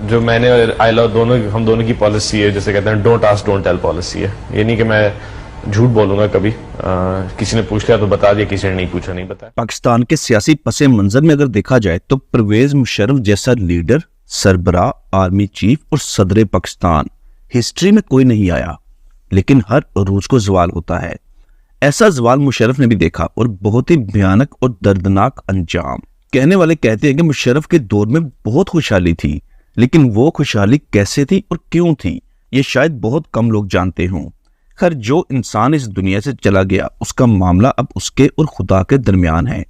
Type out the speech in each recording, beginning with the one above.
جو میں نے اور آئلہ ہم دونوں کی پالیسی ہے، جیسے کہتے ہیں don't ask don't tell policy ہے. یہ نہیں کہ میں جھوٹ بولوں گا کبھی. کسی نے پوچھ لیا تو بتا دیا، کسی نے نہیں پوچھا نہیں بتایا. پاکستان کے سیاسی پس منظر میں اگر دیکھا جائے تو پرویز مشرف جیسا لیڈر، سربراہ، آرمی چیف اور صدر پاکستان ہسٹری میں کوئی نہیں آیا، لیکن ہر عروج کو زوال ہوتا ہے. ایسا زوال مشرف نے بھی دیکھا اور بہت ہی بھیانک اور دردناک انجام. کہنے والے کہتے ہیں کہ مشرف کے دور میں بہت خوشحالی تھی، لیکن وہ خوشحالی کیسے تھی اور کیوں تھی یہ شاید بہت کم لوگ جانتے ہوں. خیر، جو انسان اس دنیا سے چلا گیا اس کا معاملہ اب اس کے اور خدا کے درمیان ہے،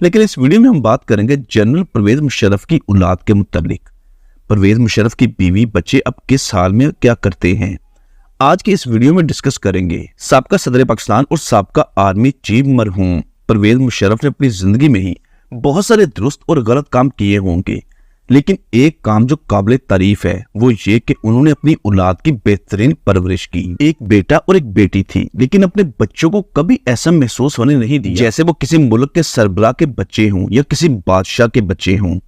لیکن اس ویڈیو میں ہم بات کریں گے جنرل پرویز مشرف کی اولاد کے متعلق. پرویز مشرف کی بیوی بچے اب کس حال میں کیا کرتے ہیں، آج کی اس ویڈیو میں ڈسکس کریں گے. سابقہ صدر پاکستان اور سابقہ آرمی چیف مرحوم پرویز مشرف نے اپنی زندگی میں ہی بہت سارے درست اور غلط کام کیے ہوں گے، لیکن ایک کام جو قابل تعریف ہے وہ یہ کہ انہوں نے اپنی اولاد کی بہترین پرورش کی. ایک بیٹا اور ایک بیٹی تھی، لیکن اپنے بچوں کو کبھی ایسا محسوس ہونے نہیں دیا جیسے وہ کسی ملک کے سربراہ کے بچے ہوں یا کسی بادشاہ کے بچے ہوں.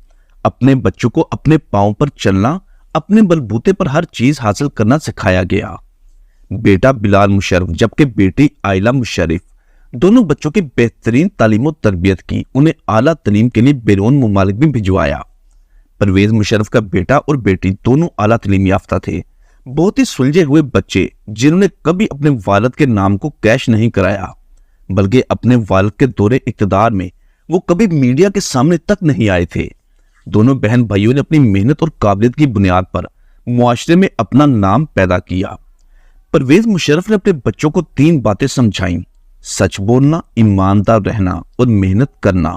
اپنے بچوں کو اپنے پاؤں پر چلنا، اپنے بلبوتے پر ہر چیز حاصل کرنا سکھایا گیا. بیٹا بلال مشرف جبکہ بیٹی آئلہ مشرف، دونوں بچوں کی بہترین تعلیم و تربیت کی، انہیں اعلیٰ تعلیم کے لیے بیرون ممالک بھی بھجوایا. پرویز مشرف کا بیٹا اور بیٹی دونوں اعلیٰ تعلیم یافتہ تھے، بہت ہی سلجھے ہوئے بچے جنہوں نے کبھی اپنے والد کے نام کو کیش نہیں کرایا، بلکہ اپنے والد کے دور اقتدار میں وہ کبھی میڈیا کے سامنے تک نہیں آئے تھے. دونوں بہن بھائیوں نے اپنی محنت اور قابلیت کی بنیاد پر معاشرے میں اپنا نام پیدا کیا. پرویز مشرف نے اپنے بچوں کو 3 باتیں سمجھائیں: سچ بولنا، ایماندار رہنا اور محنت کرنا.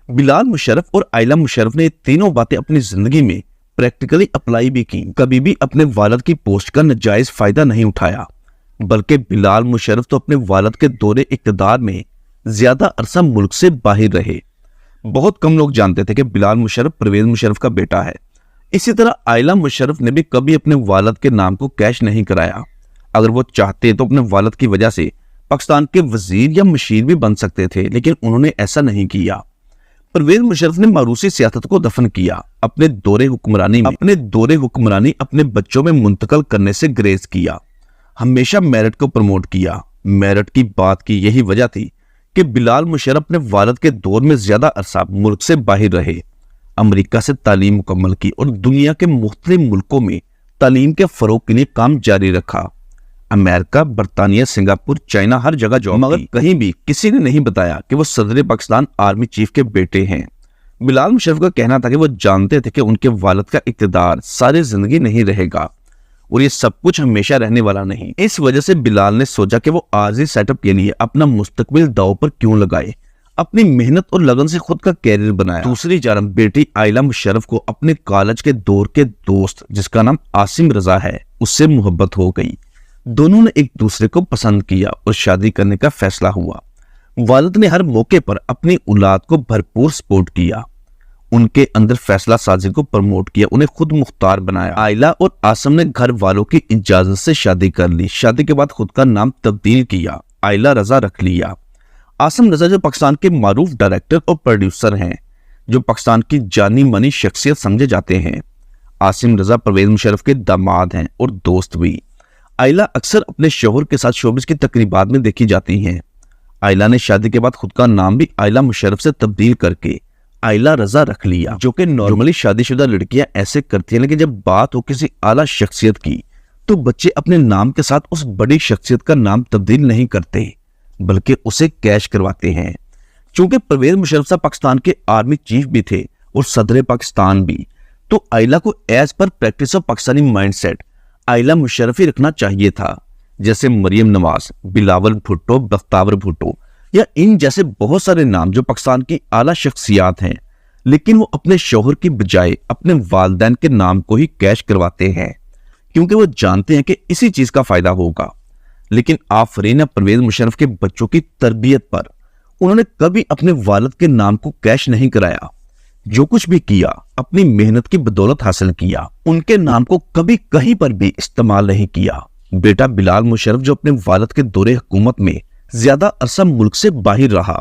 بلال مشرف اور آئلہ مشرف نے یہ تینوں باتیں اپنی زندگی میں پریکٹیکلی اپلائی بھی کی. کبھی بھی اپنے والد کی پوسٹ کا ناجائز فائدہ نہیں اٹھایا، بلکہ بلال مشرف تو اپنے والد کے دور اقتدار میں زیادہ عرصہ ملک سے باہر رہے. بہت کم لوگ جانتے تھے کہ بلال مشرف پرویز مشرف کا بیٹا ہے. اسی طرح آئلہ مشرف نے بھی کبھی اپنے والد کے نام کو کیش نہیں کرایا. اگر وہ چاہتے تو اپنے والد کی وجہ سے پاکستان کے وزیر یا مشیر بھی بن سکتے تھے، لیکن انہوں نے ایسا نہیں کیا. پرویز مشرف نے موروثی سیاست کو دفن کیا. اپنے دور حکمرانی اپنے بچوں میں منتقل کرنے سے گریز کیا. ہمیشہ میرٹ کو پروموٹ کیا. میرٹ کی بات کی یہی وجہ تھی کہ بلال مشرف اپنے والد کے دور میں زیادہ عرصہ ملک سے باہر رہے، امریکہ سے تعلیم مکمل کی اور دنیا کے مختلف ملکوں میں تعلیم کے فروغ کے لیے کام جاری رکھا. امریکہ، برطانیہ، سنگاپور، چائنا، ہر جگہ جاب، مگر کہیں بھی کسی نے نہیں بتایا کہ وہ صدر پاکستان آرمی چیف کے بیٹے ہیں. بلال مشرف کا کہنا تھا کہ وہ جانتے تھے کہ ان کے والد کا اقتدار ساری زندگی نہیں رہے گا اور یہ سب کچھ ہمیشہ رہنے والا نہیں. اس وجہ سے بلال نے سوچا کہ وہ عارضی سیٹ اپ کے لیے اپنا مستقبل داؤ پر کیوں لگائے، اپنی محنت اور لگن سے خود کا کیریئر بنایا. دوسری جانب بیٹی آئلہ مشرف کو اپنے کالج کے دور کے دوست جس کا نام عاصم رضا ہے اس سے محبت ہو گئی. دونوں نے ایک دوسرے کو پسند کیا اور شادی کرنے کا فیصلہ ہوا. والد نے ہر موقع پر اپنی اولاد کو بھرپور سپورٹ کیا، ان کے اندر فیصلہ سازی کو پروموٹ کیا، انہیں خود مختار بنایا. آئلہ اور عاصم نے گھر والوں کی اجازت سے شادی کر لی. شادی کے بعد خود کا نام تبدیل کیا، آئلہ رضا رکھ لیا. عاصم رضا جو پاکستان کے معروف ڈائریکٹر اور پروڈیوسر ہیں، جو پاکستان کی جانی مانی شخصیت سمجھے جاتے ہیں. عاصم رضا پرویز مشرف کے داماد ہیں اور دوست بھی. آئلہ اکثر اپنے شوہر کے ساتھ شوبز کی تقریبات میں دیکھی جاتی ہیں. آئلہ نے شادی کے بعد خود کا نام بھی آئلہ مشرف سے تبدیل کر کے آئلہ رضا رکھ لیا، جو کہ نارملی شادی شدہ لڑکیاں ایسے کرتی ہیں، لیکن جب بات ہو کسی اعلیٰ شخصیت کی تو بچے اپنے نام کے ساتھ اس بڑی شخصیت کا نام تبدیل نہیں کرتے بلکہ اسے کیش کرواتے ہیں. چونکہ پرویز مشرف صاحب پاکستان کے آرمی چیف بھی تھے اور صدر پاکستان بھی، تو آئلہ کو as per practice of Pakistani mindset آئلہ مشرف ہی رکھنا چاہیے تھا. جیسے مریم نواز، بلاول بھٹو، بختیار بھٹو یا ان جیسے بہت سارے نام جو پاکستان کی اعلیٰ شخصیات ہیں، لیکن وہ اپنے شوہر کی بجائے اپنے والدین کے نام کو ہی کیش کرواتے ہیں کیونکہ وہ جانتے ہیں کہ اسی چیز کا فائدہ ہوگا. لیکن آفرین پرویز مشرف کے بچوں کی تربیت پر انہوں نے کبھی اپنے والد کے نام کو کیش نہیں کرایا. جو کچھ بھی کیا اپنی محنت کی بدولت حاصل کیا، ان کے نام کو کبھی کہیں پر بھی استعمال نہیں کیا. بیٹا بلال مشرف جو اپنے والد کے دور حکومت میں زیادہ عرصہ ملک سے باہر رہا،